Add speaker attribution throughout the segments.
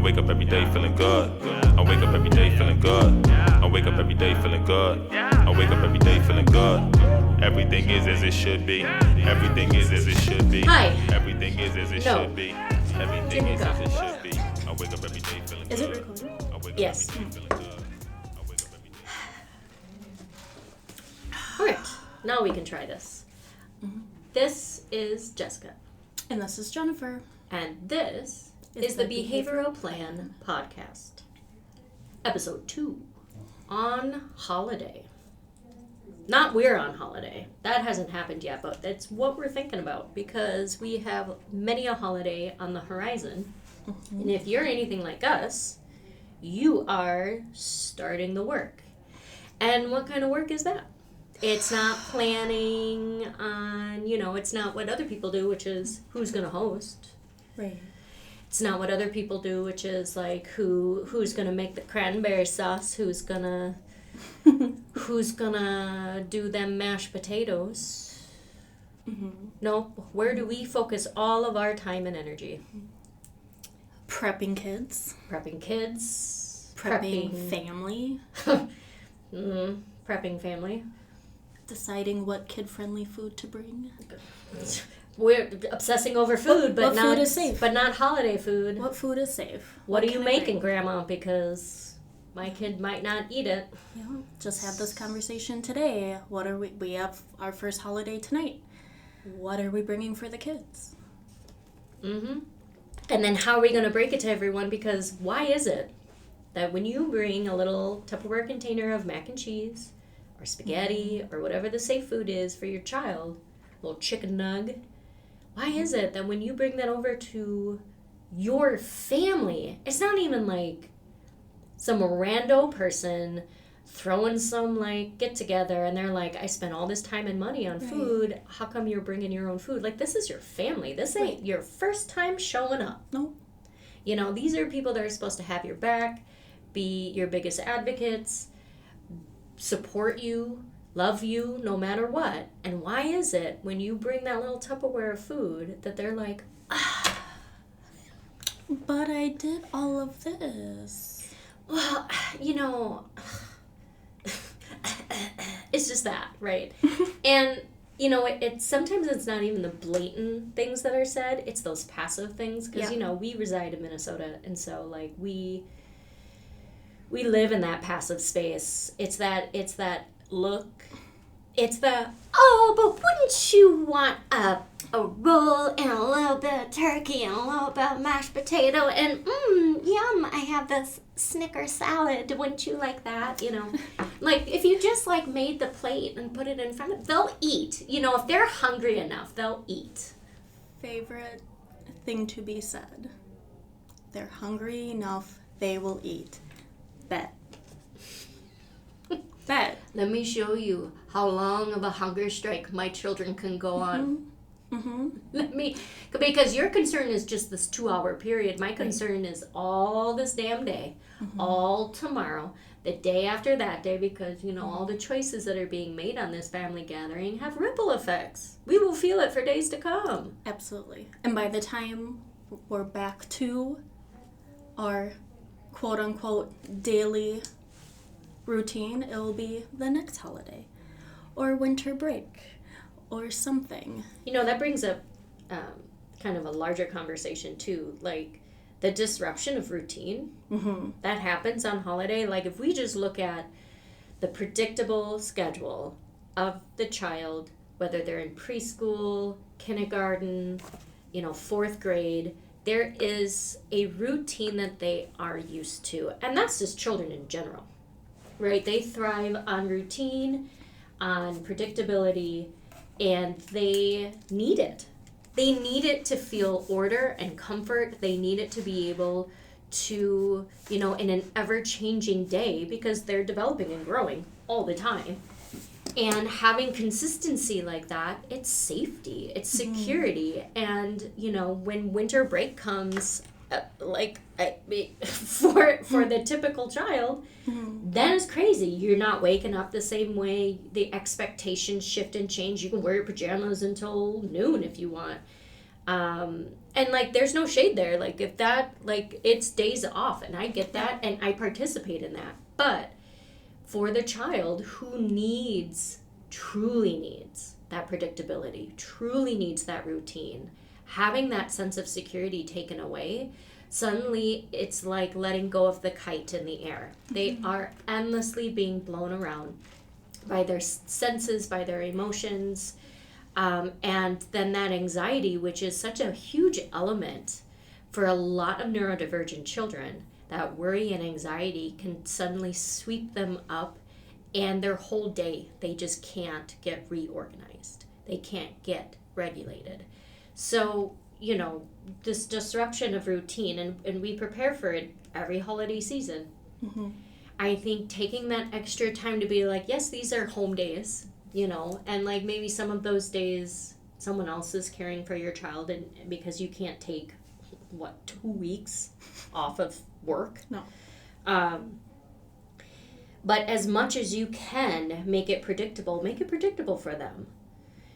Speaker 1: wake up every day feeling good. I wake up every day feeling good. I wake up every day feeling good. I wake up every day feeling good. Everything is as it should be. Everything is as it should be.
Speaker 2: Hi.
Speaker 1: Everything is as it should be. Everything is as it should be. I wake up every day feeling good.
Speaker 3: Is it recording?
Speaker 1: I wake up
Speaker 2: Yes.
Speaker 1: every day feeling good. I wake up every day.
Speaker 2: All right, now we can try this. This is Jessica,
Speaker 3: And this is Jennifer.
Speaker 2: and this is the Behavioral Plan Podcast. Episode 2, on holiday. Not we're on holiday. That hasn't happened yet, but that's what we're thinking about because we have many a holiday on the horizon. And if you're anything like us, you are starting the work. And what kind of work is that? It's not planning on, it's not what other people do, which is who's going to host.
Speaker 3: Right.
Speaker 2: It's not what other people do, which is like who's going to make the cranberry sauce, who's going to do them mashed potatoes. Nope. Where do we focus all of our time and energy?
Speaker 3: Prepping kids.
Speaker 2: Prepping kids.
Speaker 3: Prepping family.
Speaker 2: Prepping family.
Speaker 3: Deciding what kid-friendly food to bring.
Speaker 2: We're obsessing over food, but
Speaker 3: what
Speaker 2: not
Speaker 3: food is safe?
Speaker 2: but not holiday food.
Speaker 3: What food is safe?
Speaker 2: What are you
Speaker 3: can I
Speaker 2: making,
Speaker 3: bring?
Speaker 2: Grandma? Because my kid might not eat it.
Speaker 3: Yeah, just had this conversation today. What are we have our first holiday tonight. What are we bringing for the kids?
Speaker 2: Mm-hmm. And then how are we going to break it to everyone? Because why is it that when you bring a little Tupperware container of mac and cheese or spaghetti or whatever the safe food is for your child, a little chicken nug, why is it that when you bring that over to your family, it's not even like some rando person throwing some like get together and they're like, I spent all this time and money on food. How come you're bringing your own food? Like, this is your family. This ain't your first time showing up.
Speaker 3: No.
Speaker 2: These are people that are supposed to have your back, be your biggest advocates, support you, love you no matter what. And why is it when you bring that little Tupperware of food that they're like,
Speaker 3: But I did all of this.
Speaker 2: well, it's just that, right? And, it's sometimes it's not even the blatant things that are said. It's those passive things. Because, we reside in Minnesota. And so, like, we live in that passive space. It's that look. It's the, oh, but wouldn't you want a roll and a little bit of turkey and a little bit of mashed potato and yum, I have this Snicker salad. Wouldn't you like that? Like if you just like made the plate and put it in front of, they'll eat. If they're hungry enough, they'll eat.
Speaker 3: Favorite thing to be said. They're hungry enough, they will eat. Bet. Bet.
Speaker 2: Let me show you how long of a hunger strike my children can go on. Because your concern is just this 2-hour period. My concern is all this damn day, all tomorrow, the day after that day, because, all the choices that are being made on this family gathering have ripple effects. We will feel it for days to come.
Speaker 3: Absolutely. And by the time we're back to our quote-unquote daily routine, it will be the next holiday or winter break or something.
Speaker 2: That brings up kind of a larger conversation too, like the disruption of routine that happens on holiday. Like if we just look at the predictable schedule of the child, whether they're in preschool, kindergarten, 4th grade, there is a routine that they are used to. And that's just children in general, right? They thrive on routine, on predictability, and they need it. They need it to feel order and comfort. They need it to be able to, in an ever-changing day, because they're developing and growing all the time. And having consistency like that, it's safety, it's security. And, when winter break comes, for the typical child, that is crazy. You're not waking up the same way. The expectations shift and change. You can wear your pajamas until noon if you want. And, like, there's no shade there. Like, if that, like, it's days off, and I get that, and I participate in that. But for the child who truly needs that predictability, truly needs that routine, having that sense of security taken away, suddenly it's like letting go of the kite in the air. They are endlessly being blown around by their senses, by their emotions, and then that anxiety, which is such a huge element for a lot of neurodivergent children, that worry and anxiety can suddenly sweep them up, and their whole day, they just can't get reorganized. They can't get regulated. So, you know, this disruption of routine, and we prepare for it every holiday season.
Speaker 3: Mm-hmm.
Speaker 2: I think taking that extra time to be like, yes, these are home days, you know, and like maybe some of those days someone else is caring for your child, and because you can't take 2 weeks off of work.
Speaker 3: No.
Speaker 2: But as much as you can make it predictable for them,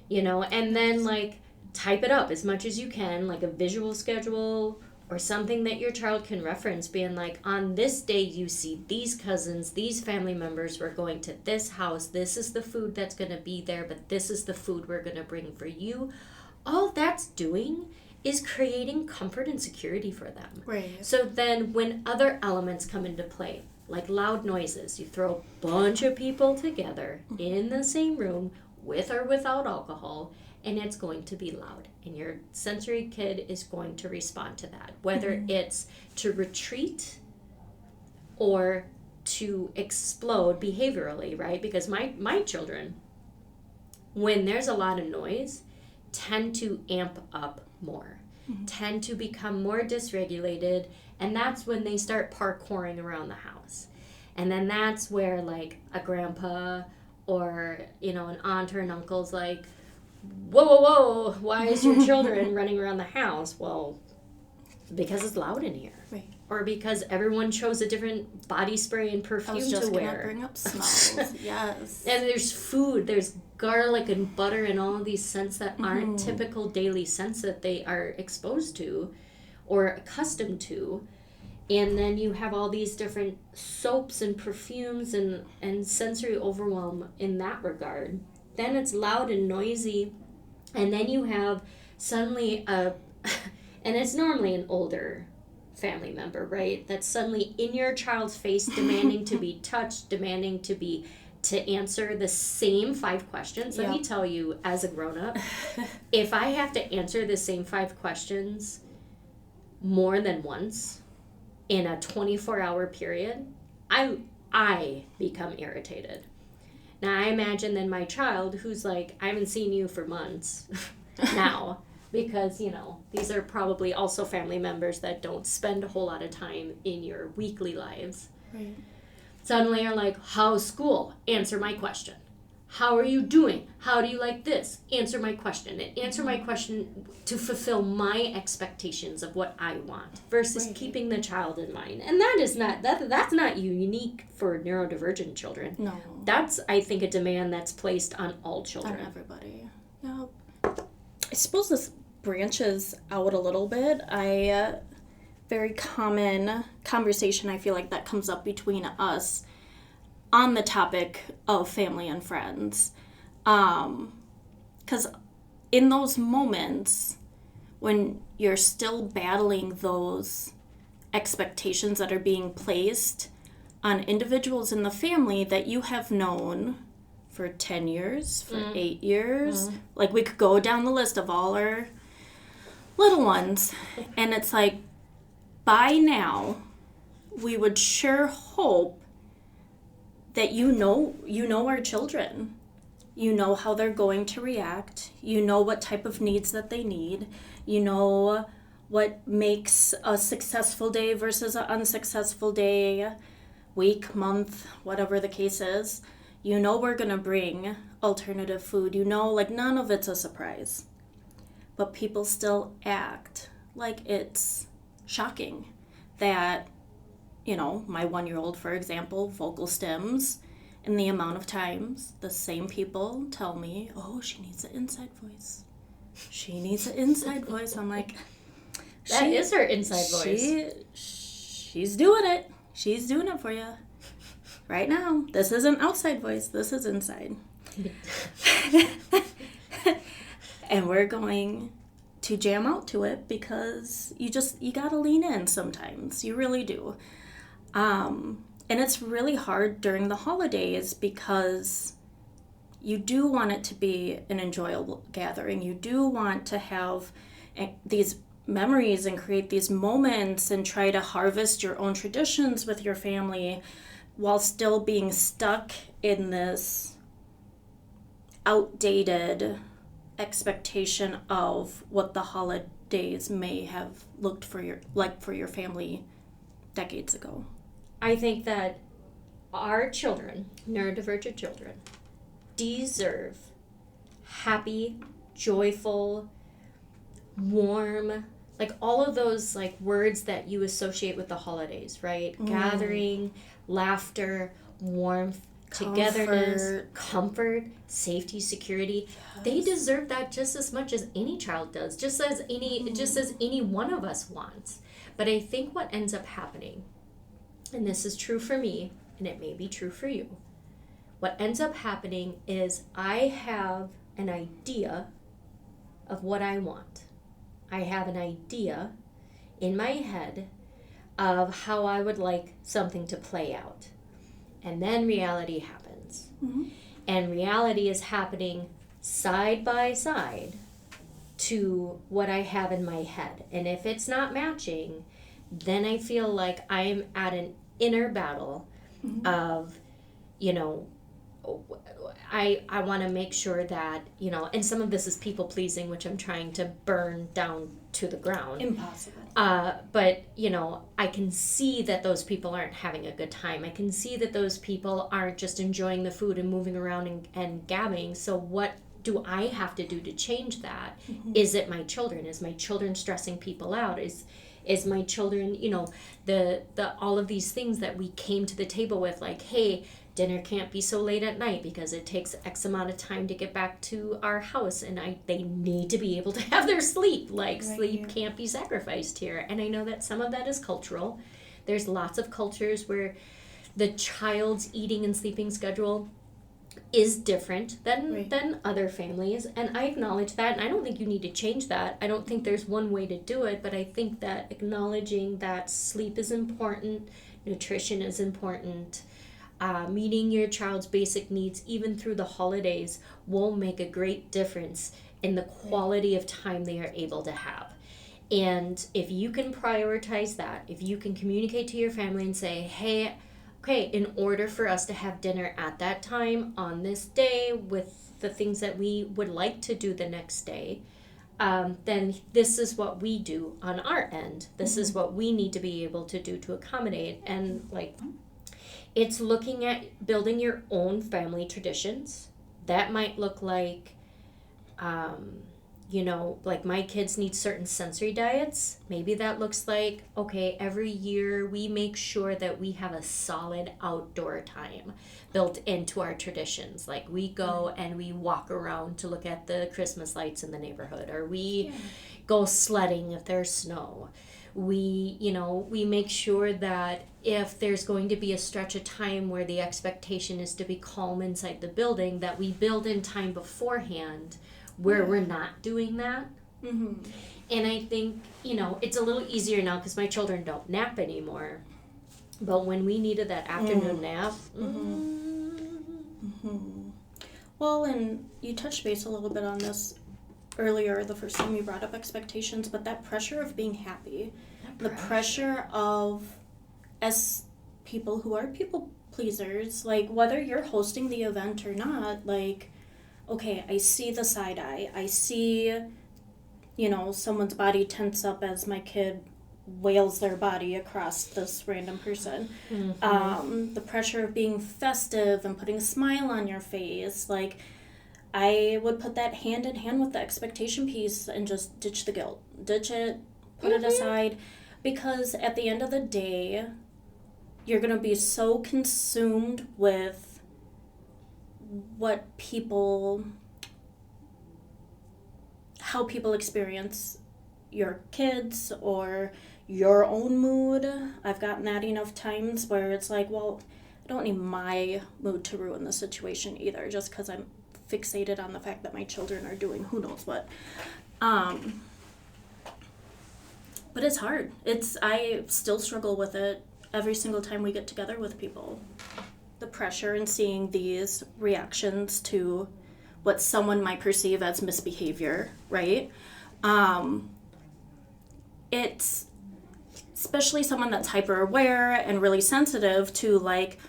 Speaker 2: you know, and then like type it up as much as you can, like a visual schedule or something that your child can reference, being like, on this day you see these cousins, these family members, we're going to this house, this is the food that's going to be there, but this is the food we're going to bring for you. All that's doing is creating comfort and security for them.
Speaker 3: Right.
Speaker 2: So then when other elements come into play, like loud noises, you throw a bunch of people together in the same room with or without alcohol, and it's going to be loud. And your sensory kid is going to respond to that, whether it's to retreat or to explode behaviorally, right? Because my children, when there's a lot of noise, tend to amp up more, tend to become more dysregulated, and that's when they start parkouring around the house. And then that's where, like, a or, you know, an aunt or an uncle's like, whoa, why is your children running around the house? Well, because it's loud in here.
Speaker 3: Right.
Speaker 2: Or because everyone chose a different body spray and
Speaker 3: I
Speaker 2: perfume
Speaker 3: was just
Speaker 2: to
Speaker 3: gonna
Speaker 2: wear.
Speaker 3: bring up smells. Yes.
Speaker 2: And there's food, there's garlic and butter and all of these scents that aren't typical daily scents that they are exposed to or accustomed to. And then you have all these different soaps and perfumes and sensory overwhelm in that regard. Then it's loud and noisy. And then you have suddenly and it's normally an older family member, right? That's suddenly in your child's face, demanding to be touched, demanding to answer the same 5 questions. Let me tell you, as a grown-up, if I have to answer the same 5 questions more than once in a 24-hour period, I become irritated. Now, I imagine then my child, who's like, I haven't seen you for months now, because, you know, these are probably also family members that don't spend a whole lot of time in your weekly lives.
Speaker 3: Right.
Speaker 2: Suddenly are like, how's school? Answer my question. How are you doing? How do you like this? Answer my question. And answer my question to fulfill my expectations of what I want versus keeping the child in mind. And that is not, that's not unique for neurodivergent children.
Speaker 3: No.
Speaker 2: That's, I think, a demand that's placed on all children.
Speaker 3: On everybody. Yep. I suppose this branches out a little bit. Very common conversation I feel like that comes up between us on the topic of family and friends. Because in those moments when you're still battling those expectations that are being placed on individuals in the family that you have known for 10 years, for 8 years, like we could go down the list of all our little ones, and it's like, by now, we would sure hope that you know our children. You know how they're going to react. You know what type of needs that they need. You know what makes a successful day versus an unsuccessful day, week, month, whatever the case is. You know we're going to bring alternative food. You know, like, none of it's a surprise. But people still act like it's shocking that, you know, my 1-year-old, for example, vocal stems, and the amount of times the same people tell me, oh, she needs an inside voice. She needs an inside voice. I'm like,
Speaker 2: That is her inside voice.
Speaker 3: She's doing it. She's doing it for you. Right now. This isn't outside voice. This is inside. And we're going to jam out to it because you gotta lean in sometimes. You really do. And it's really hard during the holidays because you do want it to be an enjoyable gathering. You do want to have these memories and create these moments and try to harvest your own traditions with your family while still being stuck in this outdated expectation of what the holidays may have looked for your family decades ago.
Speaker 2: I think that our children, neurodivergent children, deserve happy, joyful, warm, like all of those like words that you associate with the holidays, right? Gathering, laughter, warmth, togetherness, comfort, safety, security. Yes. They deserve that just as much as any child does, just as any one of us wants. But I think what ends up happening, and this is true for me, and it may be true for you, what ends up happening is I have an idea of what I want. I have an idea in my head of how I would like something to play out. And then reality happens. Mm-hmm. And reality is happening side by side to what I have in my head. And if it's not matching, then I feel like I'm at an inner battle of, I want to make sure that, and some of this is people pleasing, which I'm trying to burn down to the ground.
Speaker 3: Impossible.
Speaker 2: But, I can see that those people aren't having a good time. I can see that those people aren't just enjoying the food and moving around and gabbing. So what do I have to do to change that? Mm-hmm. Is it my children? Is my children stressing people out? Is my children, the all of these things that we came to the table with, like, hey, dinner can't be so late at night because it takes X amount of time to get back to our house, and they need to be able to have their sleep. Like, right, sleep can't be sacrificed here. And I know that some of that is cultural. There's lots of cultures where the child's eating and sleeping schedule is different than other families, and I acknowledge that, and I don't think you need to change that. I don't think there's one way to do it, but I think that acknowledging that sleep is important, nutrition is important, meeting your child's basic needs even through the holidays will make a great difference in the quality of time they are able to have. And if you can prioritize that, if you can communicate to your family and say, hey, okay, in order for us to have dinner at that time on this day with the things that we would like to do the next day, then this is what we do on our end. This is what we need to be able to do to accommodate. And it's looking at building your own family traditions. That might look like, like my kids need certain sensory diets. Maybe that looks like, okay, every year we make sure that we have a solid outdoor time built into our traditions. Like we go and we walk around to look at the Christmas lights in the neighborhood, or we go sledding if there's snow. We make sure that if there's going to be a stretch of time where the expectation is to be calm inside the building, that we build in time beforehand where we're not doing that. Mm-hmm. And I think, it's a little easier now because my children don't nap anymore. But when we needed that afternoon nap...
Speaker 3: Well, and you touched base a little bit on this earlier, the first time you brought up expectations, but that pressure of being happy, the pressure of, as people who are people pleasers, like whether you're hosting the event or not, like, okay, I see the side eye, I see, someone's body tense up as my kid wails their body across this random person. Mm-hmm. The pressure of being festive and putting a smile on your face, like, I would put that hand in hand with the expectation piece and just ditch the guilt. Ditch it, put it aside, because at the end of the day, you're going to be so consumed with how people experience your kids or your own mood. I've gotten that enough times where it's like, well, I don't need my mood to ruin the situation either, just because I'm fixated on the fact that my children are doing who knows what. But it's hard. I still struggle with it every single time we get together with people. The pressure and seeing these reactions to what someone might perceive as misbehavior, right? It's especially someone that's hyper aware and really sensitive to like,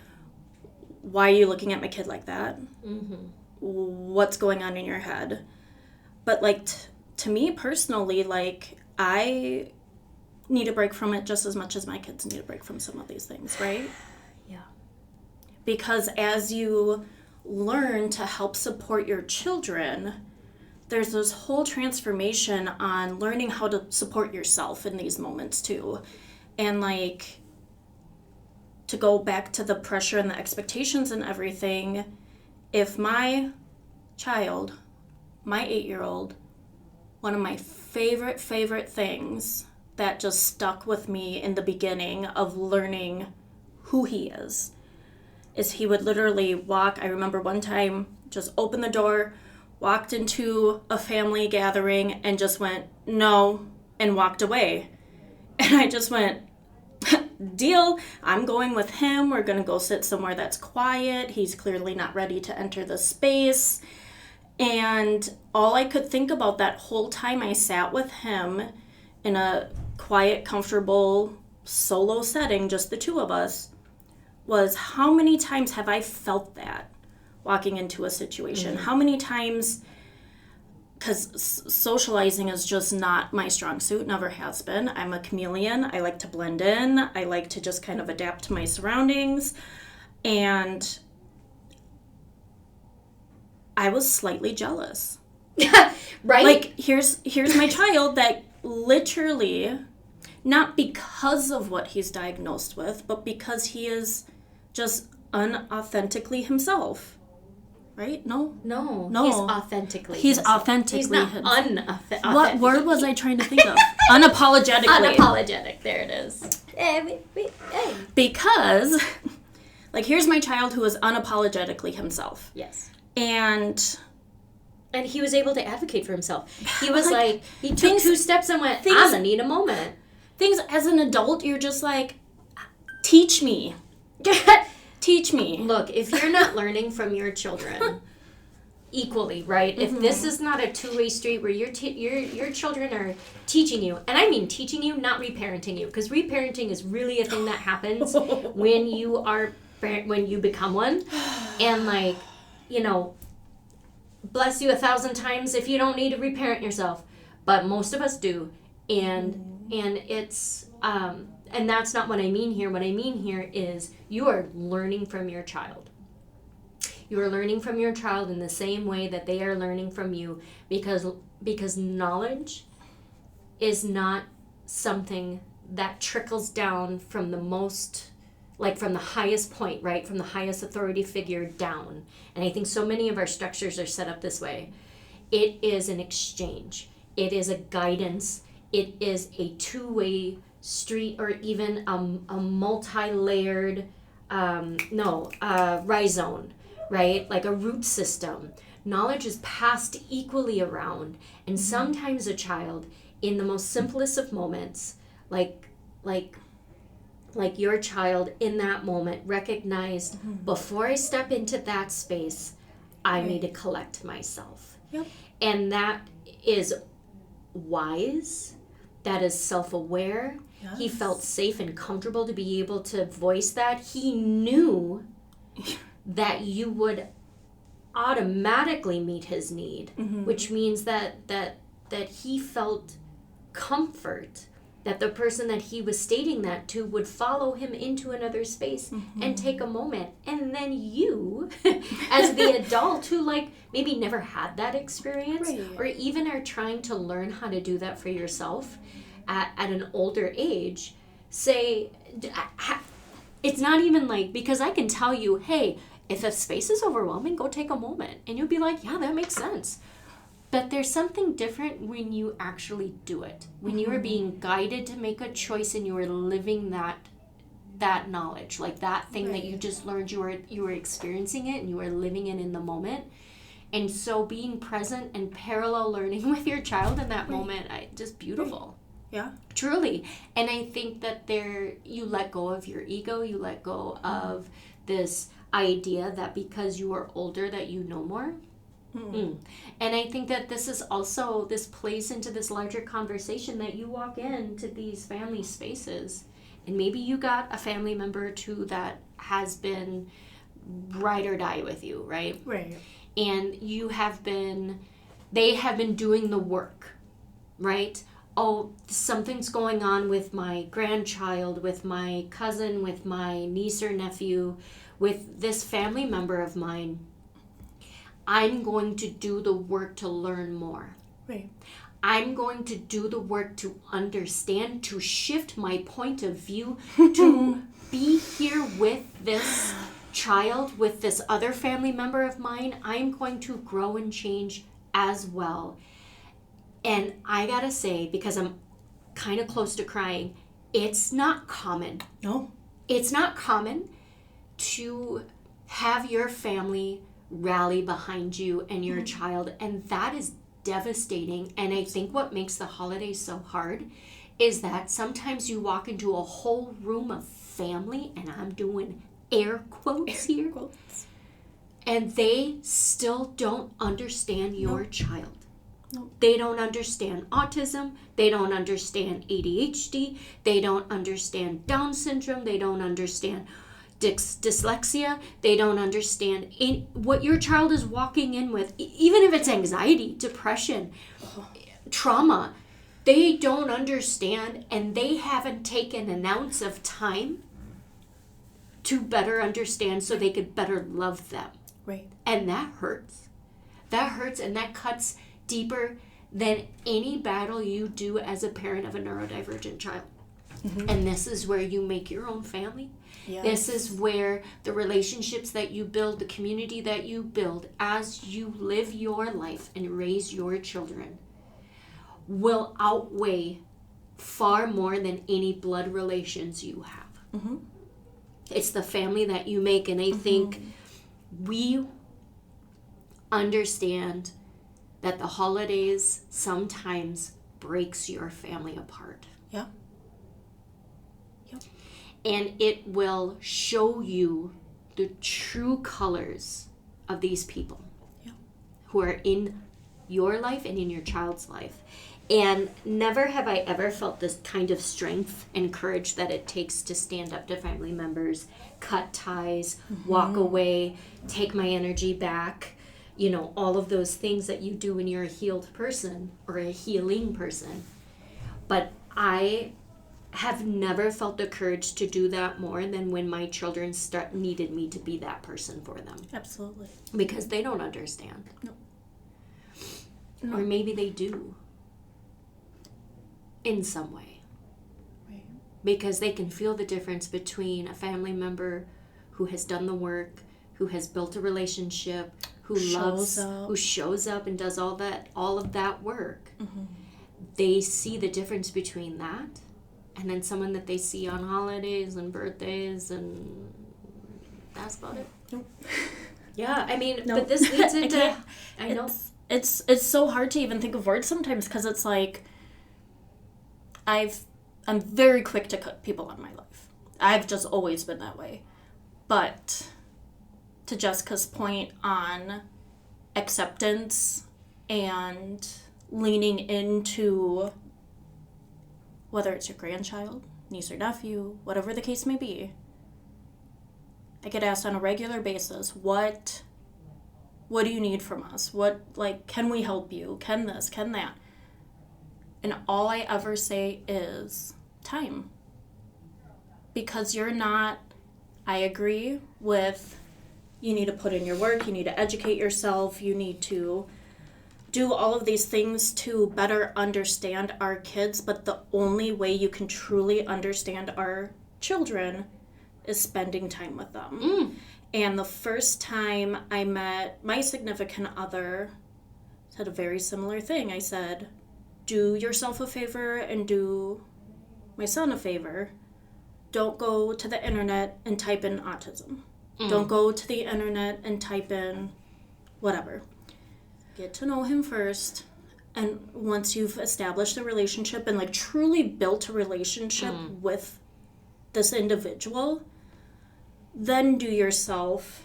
Speaker 3: why are you looking at my kid like that? Mm-hmm. What's going on in your head? But like to me personally, like I need a break from it just as much as my kids need a break from some of these things, right?
Speaker 2: Yeah.
Speaker 3: Because as you learn to help support your children, there's this whole transformation on learning how to support yourself in these moments too. And like, to go back to the pressure and the expectations and everything, if my child, my 8-year-old, one of my favorite things that just stuck with me in the beginning of learning who he is he would literally walk. I remember one time just opened the door, walked into a family gathering and just went, no, and walked away. And I just went, deal, I'm going with him. We're going to go sit somewhere that's quiet. He's clearly not ready to enter the space. And all I could think about that whole time I sat with him in a quiet, comfortable, solo setting, just the two of us, was how many times have I felt that walking into a situation? Mm-hmm. How many times, because socializing is just not my strong suit, never has been. I'm a chameleon. I like to blend in. I like to just kind of adapt to my surroundings. And I was slightly jealous.
Speaker 2: Right?
Speaker 3: Like, here's my child that literally, not because of what he's diagnosed with, but because he is just unauthentically himself. Right? No.
Speaker 2: He's authentically.
Speaker 3: He's
Speaker 2: himself.
Speaker 3: authentically.
Speaker 2: He's not unauthentic.
Speaker 3: What word was I trying to think of? Unapologetically.
Speaker 2: Unapologetic. There it is. Hey.
Speaker 3: Because, like, here's my child who is unapologetically himself.
Speaker 2: Yes.
Speaker 3: And
Speaker 2: he was able to advocate for himself. He was like he took 2 steps and went, I'm gonna need a moment.
Speaker 3: Things as an adult, you're just like, teach me. Teach me.
Speaker 2: Look, if you're not learning from your children equally, right? Mm-hmm. If this is not a two-way street where your children are teaching you, and I mean teaching you, not reparenting you, because reparenting is really a thing that happens when you become one, and like, you know, bless you 1,000 times if you don't need to reparent yourself, but most of us do, and it's and that's not what I mean here. What I mean here is you are learning from your child. You are learning from your child in the same way that they are learning from you, because knowledge is not something that trickles down from the most, like from the highest point, right? From the highest authority figure down. And I think so many of our structures are set up this way. It is an exchange. It is a guidance. It is a two-way street, or even a multi-layered, rhizome, right? Like a root system. Knowledge is passed equally around. And sometimes a child, in the most simplest of moments, like your child in that moment recognized, before I step into that space, I need to collect myself.
Speaker 3: Yep.
Speaker 2: And that is wise. That is self-aware. Yes. He felt safe and comfortable to be able to voice that. He knew that you would automatically meet his need, which means that he felt comfort that the person that he was stating that to would follow him into another space and take a moment. And then you, as the adult who like maybe never had that experience, or even are trying to learn how to do that for yourself at an older age, say, it's not even like, because I can tell you, hey, if a space is overwhelming, go take a moment. And you'll be like, yeah, that makes sense. But there's something different when you actually do it. When you are being guided to make a choice and you are living that knowledge, like that thing that you just learned, you were experiencing it and you are living it in the moment. And so being present and parallel learning with your child in that moment, just beautiful.
Speaker 3: Yeah.
Speaker 2: Truly. And I think that you let go of your ego, you let go of this idea that because you are older that you know more. And I think that this plays into this larger conversation that you walk into these family spaces and maybe you got a family member or two that has been ride or die with you, right?
Speaker 3: Right.
Speaker 2: And they have been doing the work, right? Oh, something's going on with my grandchild, with my cousin, with my niece or nephew, with this family member of mine. I'm going to do the work to learn more.
Speaker 3: Right.
Speaker 2: I'm going to do the work to understand, to shift my point of view, to be here with this child, with this other family member of mine. I'm going to grow and change as well. And I gotta say, because I'm kind of close to crying, it's not common.
Speaker 3: No.
Speaker 2: It's not common to have your family rally behind you and your child, and that is devastating. And I think what makes the holidays so hard is that sometimes you walk into a whole room of family, and I'm doing air quotes here, and they still don't understand your child.
Speaker 3: No.
Speaker 2: They don't understand autism. They don't understand ADHD. They don't understand Down syndrome. They don't understand dyslexia. They don't understand what your child is walking in with, even if it's anxiety, depression, trauma. They don't understand, and they haven't taken an ounce of time to better understand so they could better love them.
Speaker 3: Right.
Speaker 2: And that hurts. That hurts, and that cuts deeper than any battle you do as a parent of a neurodivergent child. And this is where you make your own family.
Speaker 3: Yes.
Speaker 2: This is where the relationships that you build, the community that you build as you live your life and raise your children will outweigh far more than any blood relations you have. It's the family that you make, and I think we understand that the holidays sometimes breaks your family apart.
Speaker 3: Yeah.
Speaker 2: And it will show you the true colors of these people who are in your life and in your child's life. And never have I ever felt this kind of strength and courage that it takes to stand up to family members, cut ties, walk away, take my energy back, all of those things that you do when you're a healed person or a healing person. But I have never felt the courage to do that more than when my children needed me to be that person for them.
Speaker 3: Absolutely.
Speaker 2: Because they don't understand.
Speaker 3: No.
Speaker 2: Or maybe they do. In some way.
Speaker 3: Right.
Speaker 2: Because they can feel the difference between a family member who has done the work, who has built a relationship, who shows up and does all of that work. They see the difference between that and then someone that they see on holidays and birthdays, and that's about it.
Speaker 3: Nope.
Speaker 2: Yeah, I mean,
Speaker 3: No.
Speaker 2: but this leads into... I know.
Speaker 3: It's so hard to even think of words sometimes, because it's like I'm very quick to cut people out of my life. I've just always been that way. But to Jessica's point on acceptance and leaning into whether it's your grandchild, niece or nephew, whatever the case may be, I get asked on a regular basis, what do you need from us? Can we help you? Can this, can that? And all I ever say is time. Because I agree with, you need to put in your work, you need to educate yourself, you need to do all of these things to better understand our kids, but the only way you can truly understand our children is spending time with them. And the first time I met my significant other, said a very similar thing. I said, do yourself a favor and do my son a favor. Don't go to the internet and type in autism. Don't go to the internet and type in whatever. Get to know him first. And once you've established a relationship and like truly built a relationship with this individual, then do yourself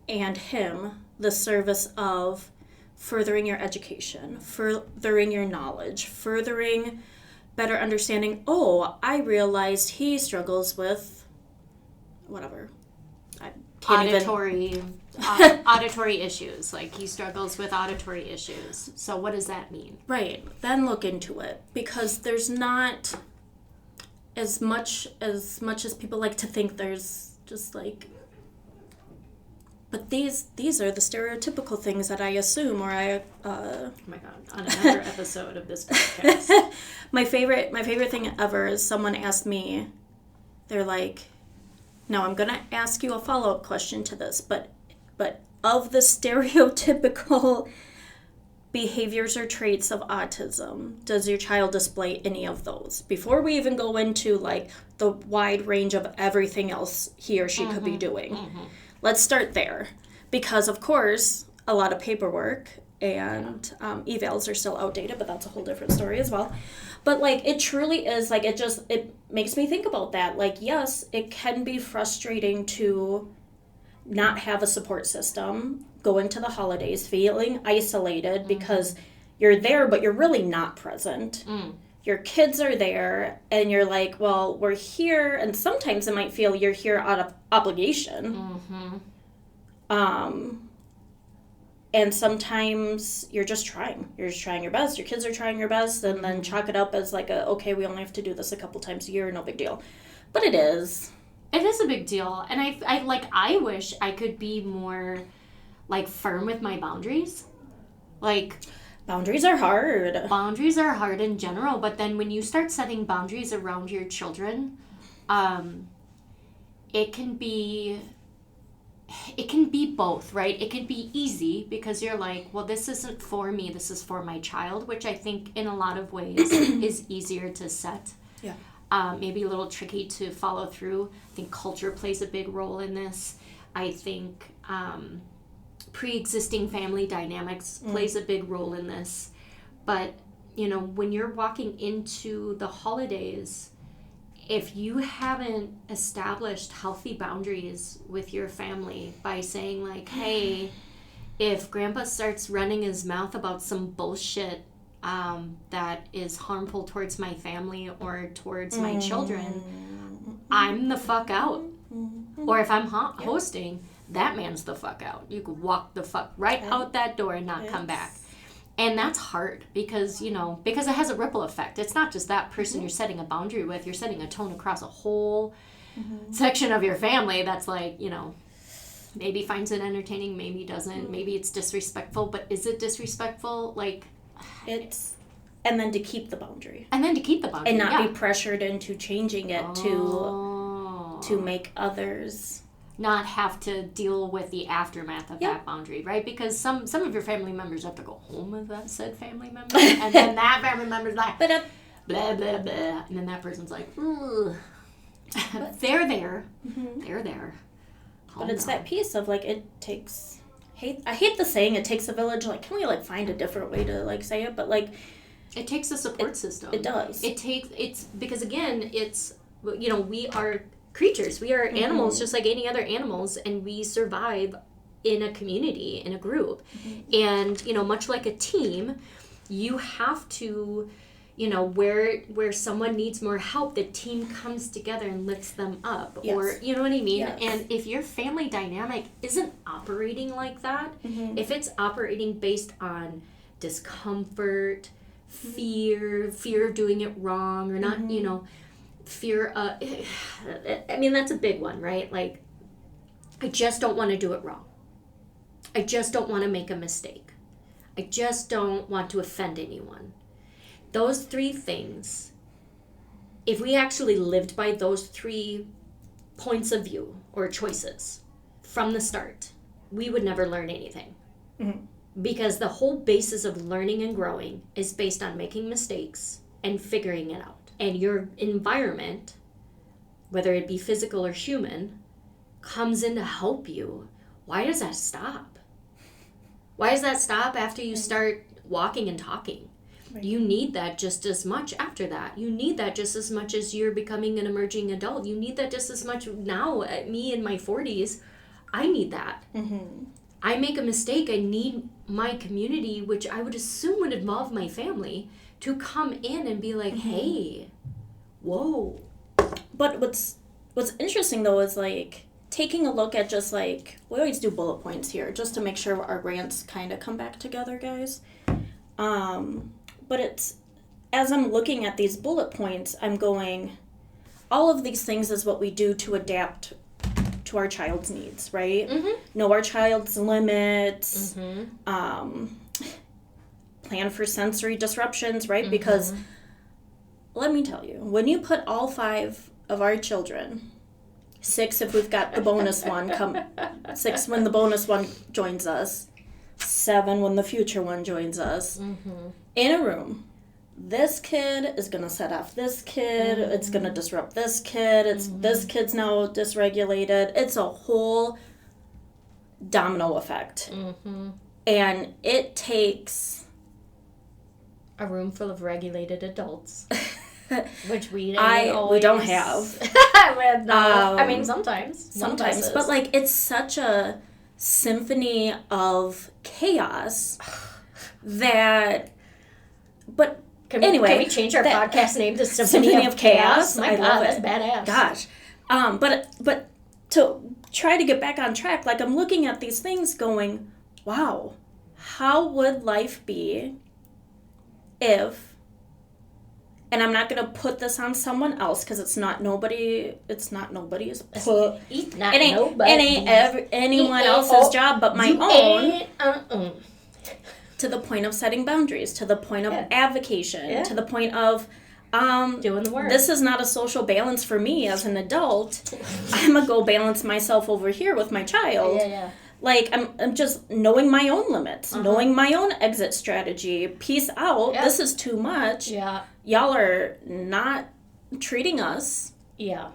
Speaker 3: and him the service of furthering your education, furthering your knowledge, furthering better understanding. Oh, I realized he struggles with whatever. I can't
Speaker 2: auditory issues. Like he struggles with auditory issues. So what does that mean?
Speaker 3: Right. Then look into it, because there's not as much as people like to think. There's just like, but these are the stereotypical things that I assume, or
Speaker 2: oh my God! On another episode of this podcast,
Speaker 3: my favorite thing ever is someone asked me, they're like, now I'm gonna ask you a follow-up question to this, but of the stereotypical behaviors or traits of autism, does your child display any of those? Before we even go into like the wide range of everything else he or she could be doing. Let's start there, because of course a lot of paperwork and evals are still outdated, but that's a whole different story as well. But like it truly is like, it makes me think about that. Like, yes, it can be frustrating to not have a support system, go into the holidays feeling isolated because you're there but you're really not present. Your kids are there and you're like, well, we're here, and sometimes it might feel you're here out of obligation. And sometimes you're just trying your best, your kids are trying your best, and then chalk it up as like okay, we only have to do this a couple times a year, no big deal. But it is
Speaker 2: a big deal. And I wish I could be more like firm with my boundaries. Like,
Speaker 3: boundaries are hard.
Speaker 2: Boundaries are hard in general, but then when you start setting boundaries around your children, it can be both, right? It can be easy because you're like, well, this isn't for me, this is for my child, which I think in a lot of ways is easier to set.
Speaker 3: Yeah.
Speaker 2: Maybe a little tricky to follow through. I think culture plays a big role in this. I think pre-existing family dynamics plays a big role in this. But, you know, when you're walking into the holidays, if you haven't established healthy boundaries with your family by saying like, hey, if grandpa starts running his mouth about some bullshit that is harmful towards my family or towards my children, I'm the fuck out. Or if I'm hosting, that man's the fuck out. You could walk the fuck right out that door and not come back. And that's hard because it has a ripple effect. It's not just that person you're setting a boundary with. You're setting a tone across a whole section of your family that's like, maybe finds it entertaining, maybe doesn't, maybe it's disrespectful. But is it disrespectful? Like,
Speaker 3: and then to keep the boundary.
Speaker 2: And
Speaker 3: not be pressured into changing it to make others
Speaker 2: not have to deal with the aftermath of that boundary, right? Because some of your family members have to go home with that said family member, and then that family member's like, blah, blah, blah, and then that person's like, ugh. They're there. They're there.
Speaker 3: But it's that piece of, like, it takes... I hate the saying, it takes a village. Like, can we, like, find a different way to, like, say it? But, like...
Speaker 2: It takes a support system.
Speaker 3: It does.
Speaker 2: It's... Because, again, it's... we are... creatures. We are animals just like any other animals, and we survive in a community, in a group. And, much like a team, you have to, where someone needs more help, the team comes together and lifts them up.
Speaker 3: Yes.
Speaker 2: Or, you know what I mean?
Speaker 3: Yes.
Speaker 2: And if your family dynamic isn't operating like that, if it's operating based on discomfort, fear of doing it wrong, or not, fear that's a big one, right? Like, I just don't want to do it wrong. I just don't want to make a mistake. I just don't want to offend anyone. Those three things, if we actually lived by those 3 points of view or choices from the start, we would never learn anything. Because the whole basis of learning and growing is based on making mistakes and figuring it out. And your environment, whether it be physical or human, comes in to help you. Why does that stop? Why does that stop after you start walking and talking?
Speaker 3: Right.
Speaker 2: You need that just as much after that. You need that just as much as you're becoming an emerging adult. You need that just as much now. At me in my 40s, I need that.
Speaker 3: Mm-hmm.
Speaker 2: I make a mistake, I need my community, which I would assume would involve my family, to come in and be like, hey, whoa.
Speaker 3: But what's interesting though is like taking a look at just like, we always do bullet points here just to make sure our rants kind of come back together, guys. But it's, as I'm looking at these bullet points, I'm going, all of these things is what we do to adapt to our child's needs, right?
Speaker 2: Mm-hmm.
Speaker 3: Know our child's limits,
Speaker 2: Mm-hmm.
Speaker 3: Plan for sensory disruptions, right? Because let me tell you, when you put all 5 of our children, 6 if we've got the bonus one, 6 when the bonus one joins us, 7 when the future one joins us, in a room, this kid is going to set off this kid, it's going to disrupt this kid, this kid's now dysregulated. It's a whole domino effect. And it takes
Speaker 2: a room full of regulated adults, which we
Speaker 3: we
Speaker 2: always...
Speaker 3: don't have.
Speaker 2: Well, no. I mean, sometimes.
Speaker 3: But like it's such a symphony of chaos that, but anyway,
Speaker 2: can we change our podcast name to Symphony of Chaos? My
Speaker 3: I
Speaker 2: God,
Speaker 3: love
Speaker 2: that's
Speaker 3: it.
Speaker 2: badass.
Speaker 3: Gosh, but to try to get back on track, like I'm looking at these things going, wow, how would life be if, and I'm not going to put this on someone else because it's not nobody's put.
Speaker 2: It not
Speaker 3: It ain't
Speaker 2: nobody.
Speaker 3: anyone
Speaker 2: It ain't-
Speaker 3: else's job but my
Speaker 2: You
Speaker 3: own.
Speaker 2: ain't,
Speaker 3: To the point of setting boundaries, to the point of
Speaker 2: Yeah.
Speaker 3: advocation,
Speaker 2: Yeah.
Speaker 3: to the point of
Speaker 2: doing the work.
Speaker 3: this is not a social balance for me as an adult. I'm gonna go balance myself over here with my child.
Speaker 2: Yeah.
Speaker 3: Like I'm just knowing my own limits, knowing my own exit strategy. Peace out.
Speaker 2: Yeah.
Speaker 3: This is too much.
Speaker 2: Yeah.
Speaker 3: Y'all are not treating us
Speaker 2: Yeah.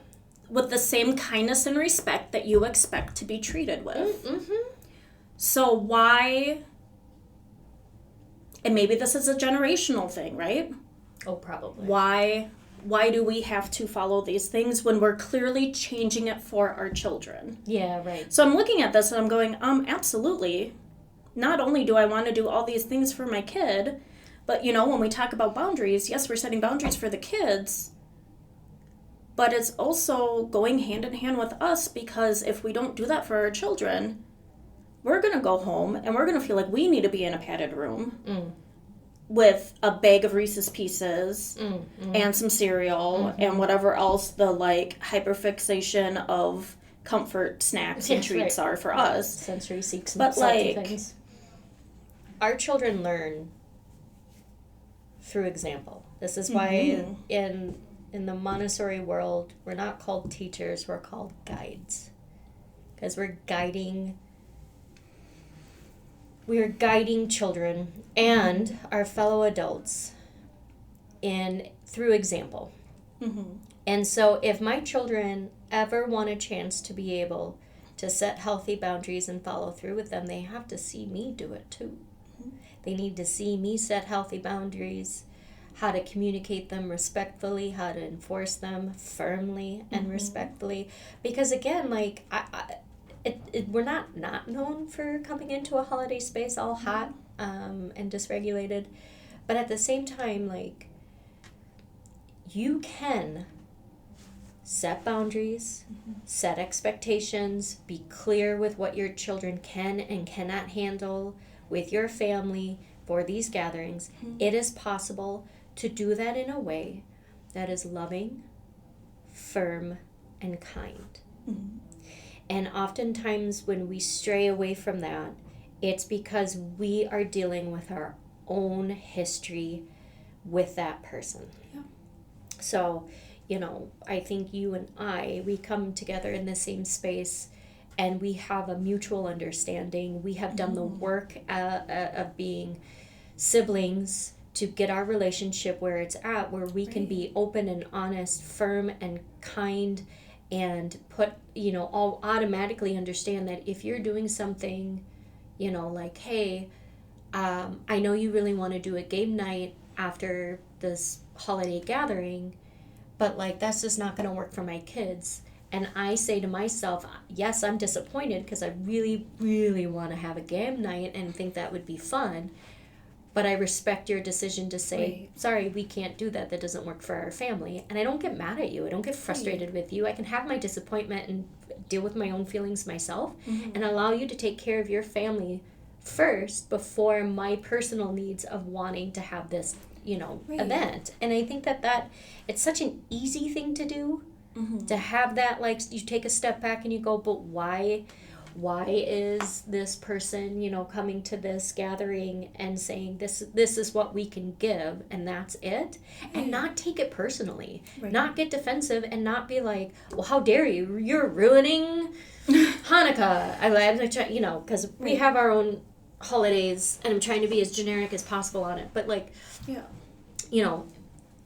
Speaker 3: with the same kindness and respect that you expect to be treated with.
Speaker 2: Mm-hmm.
Speaker 3: So why, and maybe this is a generational thing, right?
Speaker 2: Oh, probably.
Speaker 3: Why do we have to follow these things when we're clearly changing it for our children?
Speaker 2: Yeah, right.
Speaker 3: So I'm looking at this and I'm going, absolutely. Not only do I want to do all these things for my kid, but when we talk about boundaries, yes, we're setting boundaries for the kids, but it's also going hand in hand with us, because if we don't do that for our children, we're going to go home and we're going to feel like we need to be in a padded room with a bag of Reese's Pieces and some cereal and whatever else the hyperfixation of comfort snacks and
Speaker 2: Yes,
Speaker 3: treats
Speaker 2: right.
Speaker 3: are for us.
Speaker 2: Sensory seeks and
Speaker 3: But,
Speaker 2: salty
Speaker 3: like-
Speaker 2: things. Our children learn through example. This is why in the Montessori world, we're not called teachers, we're called guides. Because we're guiding children and our fellow adults through example. And so if my children ever want a chance to be able to set healthy boundaries and follow through with them, they have to see me do it too. They need to see me set healthy boundaries, how to communicate them respectfully, how to enforce them firmly and respectfully. Because again, we're not known for coming into a holiday space all hot and dysregulated. But at the same time, you can set boundaries, set expectations, be clear with what your children can and cannot handle with your family for these gatherings. It is possible to do that in a way that is loving, firm, and kind. And oftentimes when we stray away from that, it's because we are dealing with our own history with that person.
Speaker 3: Yeah.
Speaker 2: So, I think you and we come together in the same space and we have a mutual understanding. We have done the work of being siblings to get our relationship where it's at, where we can be open and honest, firm and kind, and put, all automatically understand that if you're doing something, like, hey, I know you really want to do a game night after this holiday gathering, but like that's just not going to work for my kids. And I say to myself, yes, I'm disappointed because I really, really want to have a game night and think that would be fun. But I respect your decision to say, sorry, we can't do that. That doesn't work for our family. And I don't get mad at you. I don't get frustrated with you. I can have my disappointment and deal with my own feelings myself and allow you to take care of your family first before my personal needs of wanting to have this, event. And I think that it's such an easy thing to do, to have that, like, you take a step back and you go, but why is this person, coming to this gathering and saying this is what we can give and that's it, and not take it personally, not get defensive and not be like, well, how dare you're ruining Hanukkah. I'm trying, because we have our own holidays and I'm trying to be as generic as possible on it, but like,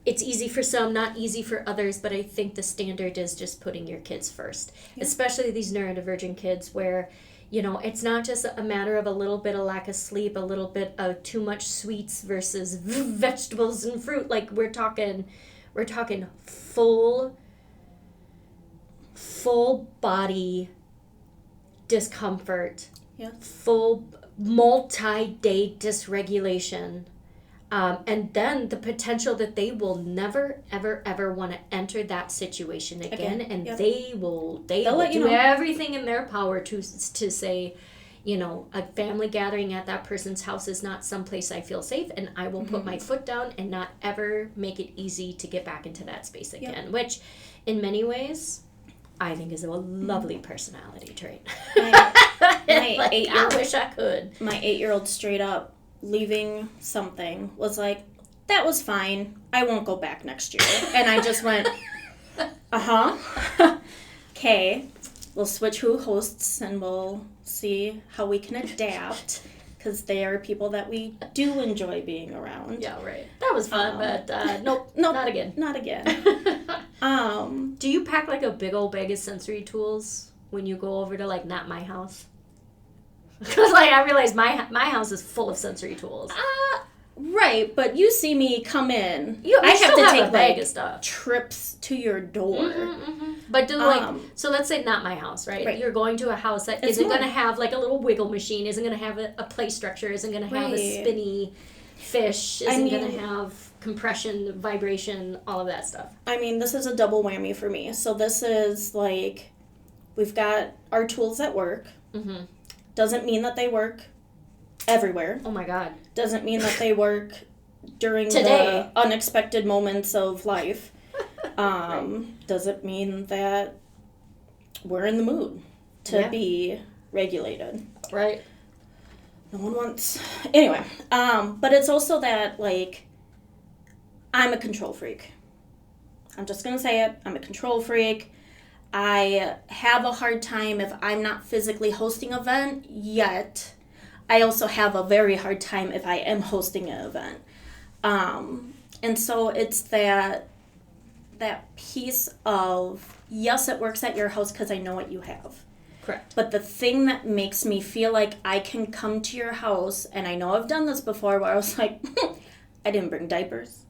Speaker 2: it's easy for some, not easy for others, but I think the standard is just putting your kids first, especially these neurodivergent kids where, it's not just a matter of a little bit of lack of sleep, a little bit of too much sweets versus vegetables and fruit. Like we're talking full body discomfort, full multi-day dysregulation. And then the potential that they will never, ever, ever want to enter that situation again. And they will do everything in their power to say, a family gathering at that person's house is not someplace I feel safe, and I will put my foot down and not ever make it easy to get back into that space again, which in many ways I think is a lovely personality trait. I wish I could.
Speaker 3: My 8-year-old straight up leaving something was like, that was fine, I won't go back next year. And I just went, okay, we'll switch who hosts and we'll see how we can adapt, because they are people that we do enjoy being around.
Speaker 2: Yeah, right. That was fun, but nope, not again.
Speaker 3: Not again.
Speaker 2: Do you pack like a big old bag of sensory tools when you go over to like not my house? Because like I realize my house is full of sensory tools.
Speaker 3: Right, but you see me come in.
Speaker 2: I have to take a bag of stuff.
Speaker 3: Trips to your door.
Speaker 2: But so let's say not my house, right? You're going to a house that isn't going to have like a little wiggle machine, isn't going to have a play structure, isn't going to have a spinny fish, isn't going to have compression, vibration, all of that stuff.
Speaker 3: I mean, this is a double whammy for me. So this is like, we've got our tools that work. Doesn't mean that they work everywhere.
Speaker 2: Oh my God.
Speaker 3: Doesn't mean that they work during the unexpected moments of life. Doesn't mean that we're in the mood to be regulated.
Speaker 2: Right.
Speaker 3: No one wants... Anyway, but it's also that, like, I'm a control freak. I'm just going to say it. I'm a control freak. I have a hard time if I'm not physically hosting an event, yet I also have a very hard time if I am hosting an event. And so it's that piece of, yes, it works at your house because I know what you have.
Speaker 2: Correct.
Speaker 3: But the thing that makes me feel like I can come to your house, and I know I've done this before where I was like, I didn't bring diapers.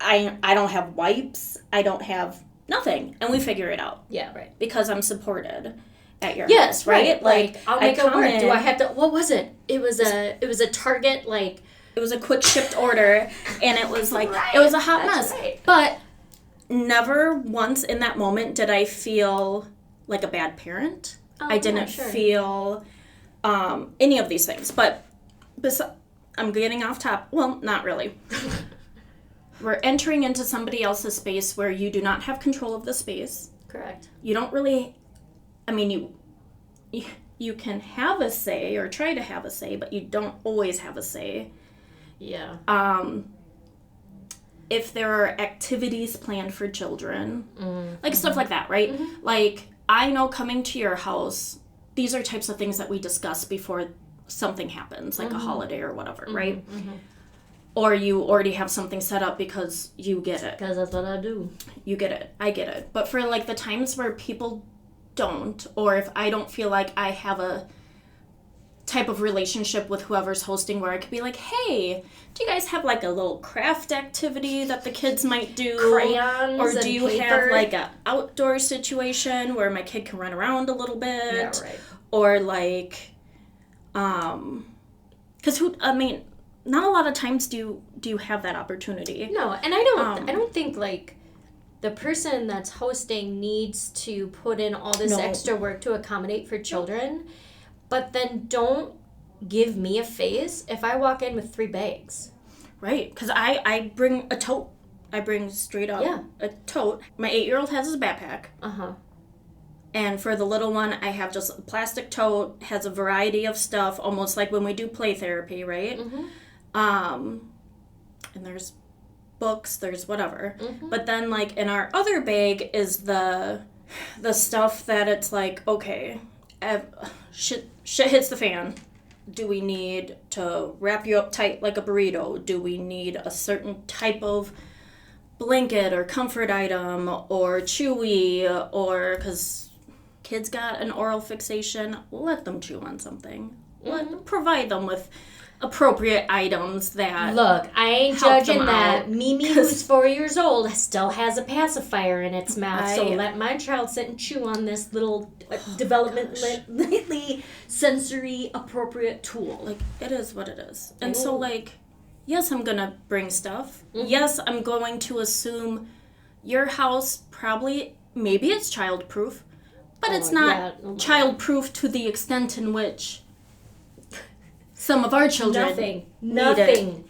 Speaker 3: I don't have wipes. I don't have nothing. And we figure it out.
Speaker 2: Yeah, right.
Speaker 3: Because I'm supported at your
Speaker 2: house,
Speaker 3: right?
Speaker 2: Like I'll make it work. Do I have to, what was it? It was a Target, like.
Speaker 3: It was a quick shipped order, and it was like, it was a hot mess. Right. But never once in that moment did I feel like a bad parent. I didn't feel any of these things. But I'm getting off top. Well, not really. We're entering into somebody else's space where you do not have control of the space.
Speaker 2: Correct.
Speaker 3: You don't really, I mean, you can have a say or try to have a say, but you don't always have a say.
Speaker 2: Yeah.
Speaker 3: If there are activities planned for children, like stuff like that, right? Like, I know coming to your house, these are types of things that we discuss before something happens, like a holiday or whatever, right? Or you already have something set up because you get it.
Speaker 2: Because that's what I do.
Speaker 3: You get it. I get it. But for like the times where people don't, or if I don't feel like I have a type of relationship with whoever's hosting where I could be like, hey, do you guys have like a little craft activity that the kids might do?
Speaker 2: Crayons
Speaker 3: or
Speaker 2: and
Speaker 3: do you
Speaker 2: paper?
Speaker 3: have like a outdoor situation where my kid can run around a little bit?
Speaker 2: Yeah, right.
Speaker 3: Or like, because not a lot of times do you have that opportunity.
Speaker 2: No, and I don't think like the person that's hosting needs to put in all this extra work to accommodate for children, but then don't give me a face if I walk in with 3 bags.
Speaker 3: Right, because I bring a tote. I bring straight up a tote. My 8-year-old has his backpack. And for the little one, I have just a plastic tote, has a variety of stuff, almost like when we do play therapy, right? And there's books, there's whatever. But then, like, in our other bag is the stuff that it's like, okay, shit hits the fan. Do we need to wrap you up tight like a burrito? Do we need a certain type of blanket or comfort item or chewy, or because kids got an oral fixation, let them chew on something. Provide them with appropriate items that
Speaker 2: Look, I ain't
Speaker 3: help
Speaker 2: judging
Speaker 3: them
Speaker 2: that.
Speaker 3: out.
Speaker 2: Mimi, who's 4 years old, still has a pacifier in its mouth. So let my child sit and chew on this little developmentally sensory appropriate tool.
Speaker 3: Like, it is what it is. And so, like, yes, I'm gonna bring stuff. Yes, I'm going to assume your house maybe it's child-proof, but it's not child-proof to the extent in which some of our children
Speaker 2: Nothing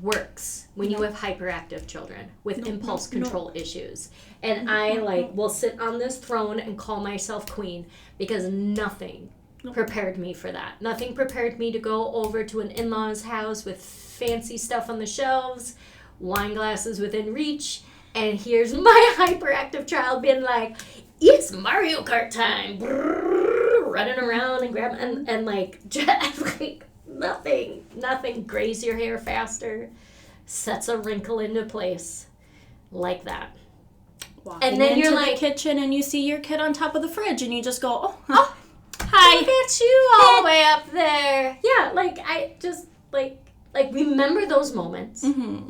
Speaker 2: works when you have hyperactive children with impulse control issues. And I will sit on this throne and call myself queen because nothing prepared me for that. Nothing prepared me to go over to an in-law's house with fancy stuff on the shelves, wine glasses within reach, and here's my hyperactive child being like, it's Mario Kart time, running around and grabbing, and like, just like nothing grays your hair faster, sets a wrinkle into place like that.
Speaker 3: Walking
Speaker 2: and then
Speaker 3: into
Speaker 2: you're
Speaker 3: the
Speaker 2: like,
Speaker 3: kitchen and you see your kid on top of the fridge and you just go, oh hi.
Speaker 2: Look at you all the way up there. Yeah, like, I just, like remember those moments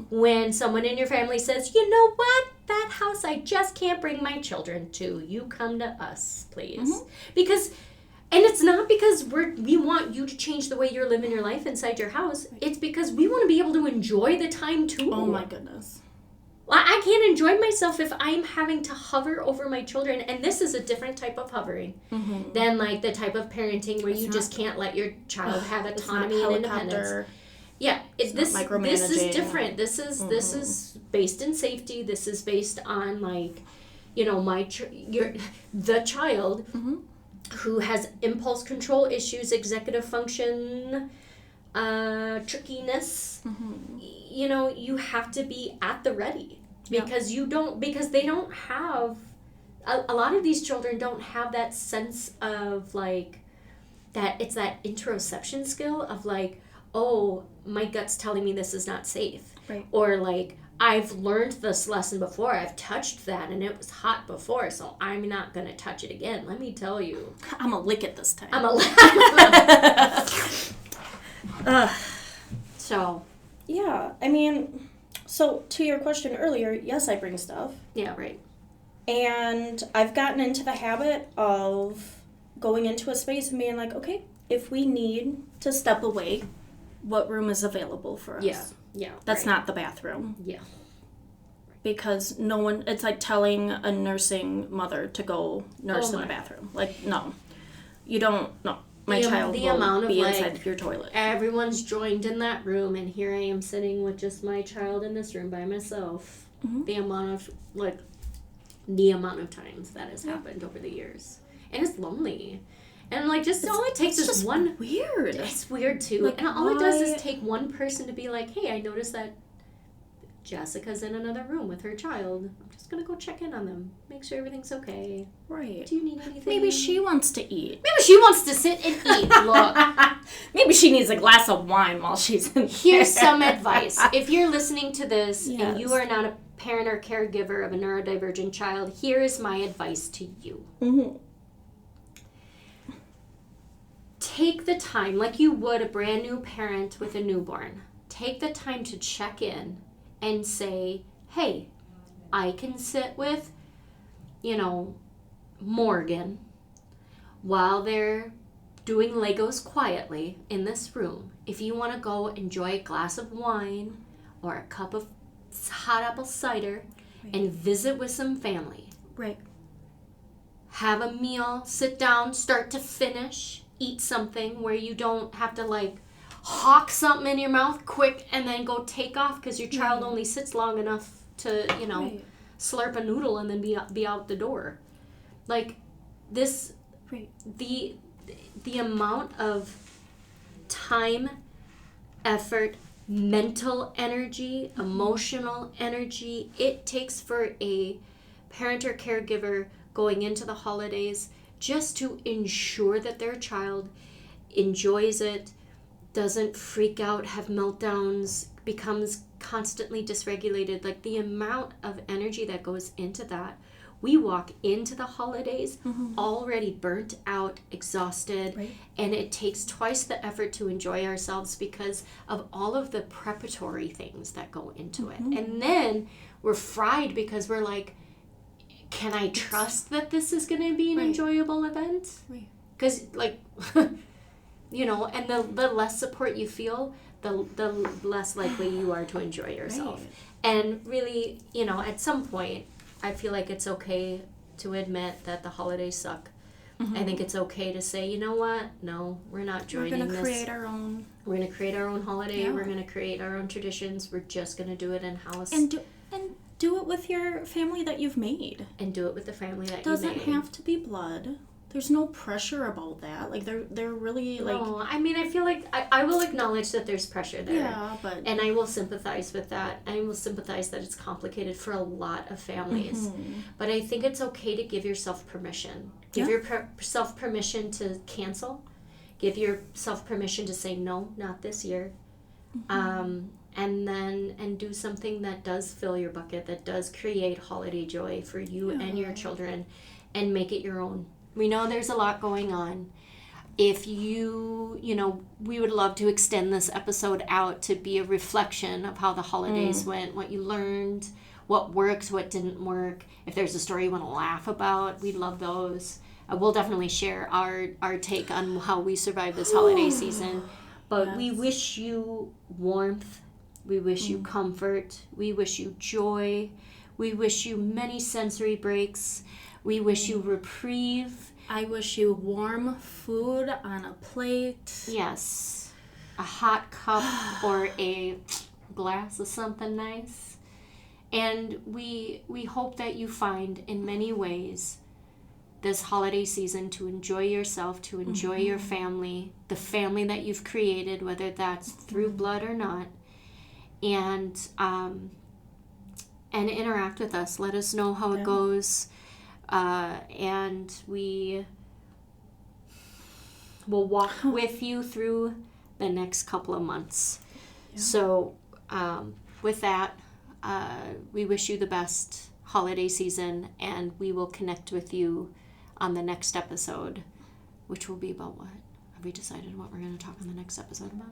Speaker 2: when someone in your family says, you know what, that house I just can't bring my children to. You come to us, please. Because, and it's not because we want you to change the way you're living your life inside your house. It's because we want to be able to enjoy the time too.
Speaker 3: Oh my goodness.
Speaker 2: Well, I can't enjoy myself if I'm having to hover over my children. And this is a different type of hovering than like the type of parenting where you just can't let your child have autonomy and independence. Yeah, this is different. This is based in safety. This is based on like, you know, the child who has impulse control issues, executive function, trickiness. You know, you have to be at the ready because they don't have a lot of these children don't have that sense of like that. It's that interoception skill of like, oh, my gut's telling me this is not safe.
Speaker 3: Right.
Speaker 2: Or like, I've learned this lesson before. I've touched that and it was hot before, so I'm not going to touch it again. Let me tell you.
Speaker 3: I'm going to lick it this time.
Speaker 2: So.
Speaker 3: Yeah, I mean, so to your question earlier, yes, I bring stuff.
Speaker 2: Yeah, right.
Speaker 3: And I've gotten into the habit of going into a space and being like, okay, if we need to step away, what room is available for us?
Speaker 2: Yeah.
Speaker 3: That's not the bathroom.
Speaker 2: Yeah.
Speaker 3: Because no one, it's like telling a nursing mother to go nurse in the bathroom. Like, no. You don't, no. My child will be inside your toilet.
Speaker 2: Everyone's joined in that room, and here I am sitting with just my child in this room by myself. The amount of times that has happened over the years. And it's lonely. And like, just all it takes is one.
Speaker 3: Weird.
Speaker 2: It's weird too. Like, and all it does is take one person to be like, "Hey, I noticed that Jessica's in another room with her child. I'm just gonna go check in on them, make sure everything's okay.
Speaker 3: Right.
Speaker 2: Do you need anything?
Speaker 3: Maybe she wants to eat.
Speaker 2: Maybe she wants to sit and eat. Look,
Speaker 3: Maybe she needs a glass of wine while she's in
Speaker 2: here's
Speaker 3: there.
Speaker 2: some advice. If you're listening to this and
Speaker 3: Yes.
Speaker 2: you are not a parent or caregiver of a neurodivergent child, here is my advice to you.
Speaker 3: Mhm.
Speaker 2: Take the time, like you would a brand new parent with a newborn. Take the time to check in and say, hey, I can sit with, Morgan while they're doing Legos quietly in this room. If you want to go enjoy a glass of wine or a cup of hot apple cider and visit with some family.
Speaker 3: Right.
Speaker 2: Have a meal, sit down, start to finish, eat something where you don't have to hawk something in your mouth quick and then go take off because your child only sits long enough to,
Speaker 3: Right.
Speaker 2: slurp a noodle and then be out the door. This,
Speaker 3: Right.
Speaker 2: the amount of time, effort, mental energy, emotional energy it takes for a parent or caregiver going into the holidays just to ensure that their child enjoys it, doesn't freak out, have meltdowns, becomes constantly dysregulated. The amount of energy that goes into that. We walk into the holidays already burnt out, exhausted,
Speaker 3: Right.
Speaker 2: and it takes twice the effort to enjoy ourselves because of all of the preparatory things that go into it. And then we're fried because we're like, can I trust that this is going to be an
Speaker 3: Right.
Speaker 2: enjoyable event?
Speaker 3: Right.
Speaker 2: Because, and the less support you feel, the less likely you are to enjoy yourself.
Speaker 3: Right.
Speaker 2: And really, at some point, I feel like it's okay to admit that the holidays suck. I think it's okay to say, you know what? No, we're not
Speaker 3: We're
Speaker 2: joining
Speaker 3: gonna
Speaker 2: this.
Speaker 3: create our own
Speaker 2: We're going to create our own holiday.
Speaker 3: Yeah.
Speaker 2: We're going to create our own traditions. We're just going to do it in-house
Speaker 3: and do it with your family that you've made.
Speaker 2: and do it with the family that
Speaker 3: Doesn't
Speaker 2: you made.
Speaker 3: have to be blood. There's no pressure about that. They're really
Speaker 2: No, I mean, I feel like I will acknowledge that there's pressure there.
Speaker 3: yeah, but
Speaker 2: And I will sympathize with that. I will sympathize that it's complicated for a lot of families. But I think it's okay to give yourself permission. Give yourself permission to cancel. Give yourself permission to say, no, not this year. And do something that does fill your bucket, that does create holiday joy for you and your children, and make it your own. We know there's a lot going on. If we would love to extend this episode out to be a reflection of how the holidays went, what you learned, what worked, what didn't work. If there's a story you want to laugh about, we'd love those. We'll definitely share our take on how we survived this holiday season. But we wish you warmth. We wish you comfort. We wish you joy. We wish you many sensory breaks. We wish you reprieve.
Speaker 3: I wish you warm food on a plate.
Speaker 2: Yes. A hot cup or a glass of something nice. And we hope that you find in many ways this holiday season to enjoy yourself, to enjoy your family, the family that you've created, whether that's through blood or not. And interact with us. Let us know how it goes. And we will walk with you through the next couple of months. Yeah. So with that, we wish you the best holiday season, and we will connect with you on the next episode, which will be about what? Have we decided what we're going to talk on the next episode about?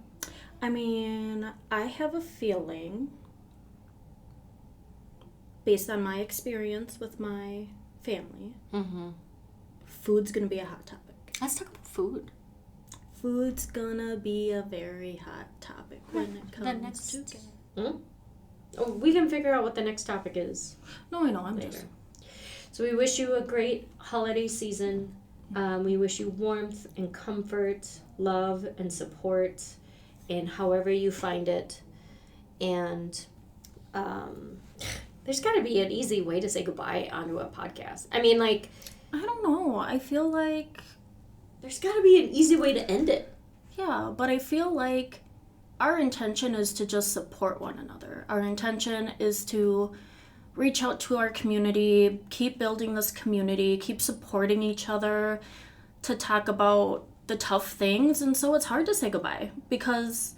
Speaker 3: I mean, I have a feeling, based on my experience with my family, food's gonna be a hot topic.
Speaker 2: Let's talk about food.
Speaker 3: Food's gonna be a very hot topic when it comes to it.
Speaker 2: Oh, we can figure out what the next topic is.
Speaker 3: No, I know, I'm
Speaker 2: later.
Speaker 3: just...
Speaker 2: So we wish you a great holiday season. We wish you warmth and comfort, love and support in however you find it. And there's got to be an easy way to say goodbye onto a podcast. I mean, I
Speaker 3: don't know. I feel like...
Speaker 2: There's got to be an easy way to end it.
Speaker 3: Yeah, but I feel like our intention is to just support one another. Our intention is to reach out to our community, keep building this community, keep supporting each other, to talk about the tough things. And so it's hard to say goodbye because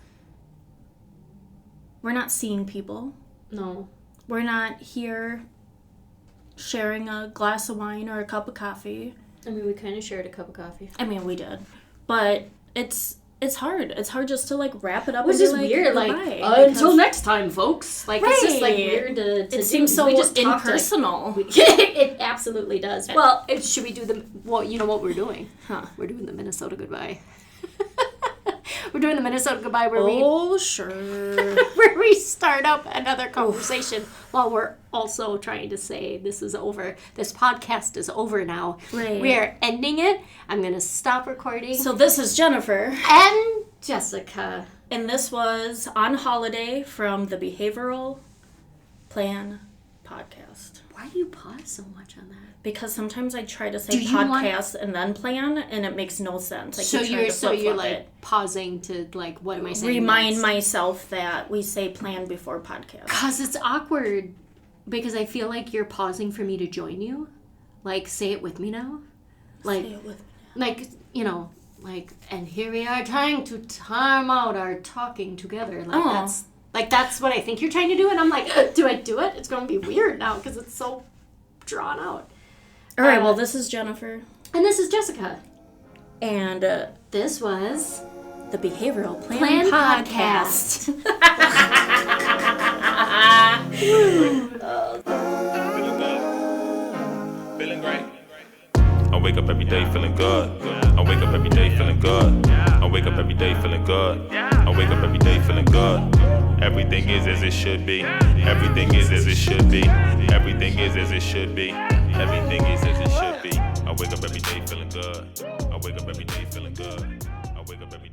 Speaker 3: we're not seeing people.
Speaker 2: No.
Speaker 3: We're not here sharing a glass of wine or a cup of coffee.
Speaker 2: I mean, we kind of shared a cup of coffee.
Speaker 3: I mean, we did. But it's hard. It's hard just to, like, wrap it up.
Speaker 2: Which
Speaker 3: and
Speaker 2: is
Speaker 3: be
Speaker 2: weird.
Speaker 3: goodbye,
Speaker 2: Like, until
Speaker 3: because
Speaker 2: next time, folks. Like, it's just, like,
Speaker 3: Right.
Speaker 2: weird to
Speaker 3: it seems so impersonal.
Speaker 2: It absolutely does.
Speaker 4: Well, should we do the, well, you know what we're doing?
Speaker 3: Huh.
Speaker 4: We're doing the Minnesota goodbye. We're doing the Minnesota goodbye where
Speaker 3: Oh, sure.
Speaker 4: where we start up another conversation while we're also trying to say this is over. This podcast is over now.
Speaker 3: Right.
Speaker 4: We are ending it. I'm going to stop recording.
Speaker 3: So this is Jennifer.
Speaker 4: And Jessica.
Speaker 3: And this was On Holiday from the Behavioral Plan Podcast.
Speaker 4: Why do you pause so much on that?
Speaker 3: Because sometimes I try to
Speaker 4: Do
Speaker 3: say
Speaker 4: you want-
Speaker 3: podcast and then plan, and it makes no sense. I
Speaker 4: So
Speaker 3: keep trying
Speaker 4: you're
Speaker 3: to flip-flop
Speaker 4: like
Speaker 3: it.
Speaker 4: pausing to like, what am I saying?
Speaker 3: Remind
Speaker 4: next?
Speaker 3: myself that we say plan before podcast.
Speaker 4: Because it's awkward. Because I feel like you're pausing for me to join you. Like, say it with me now. Like,
Speaker 3: Say it with me.
Speaker 4: like, you know, like, and here we are trying to time out our talking together. Like,
Speaker 3: Oh.
Speaker 4: that's what I think you're trying to do. And I'm like, do I do it? It's going to be weird now because it's so drawn out.
Speaker 3: All right, well, this is Jennifer.
Speaker 4: And this is Jessica.
Speaker 3: And
Speaker 4: This was
Speaker 3: the Behavioral Plan,
Speaker 4: Plan
Speaker 3: Podcast.
Speaker 1: Feeling good. Feeling great. I wake up every day feeling good. I wake up every day feeling good. I wake up every day feeling good. I wake up every day feeling good. Everything is as it should be. Everything is as it should be. Everything is as it should be. Everything is as it should be. I wake up every day feeling good. I wake up every day feeling good. I wake up every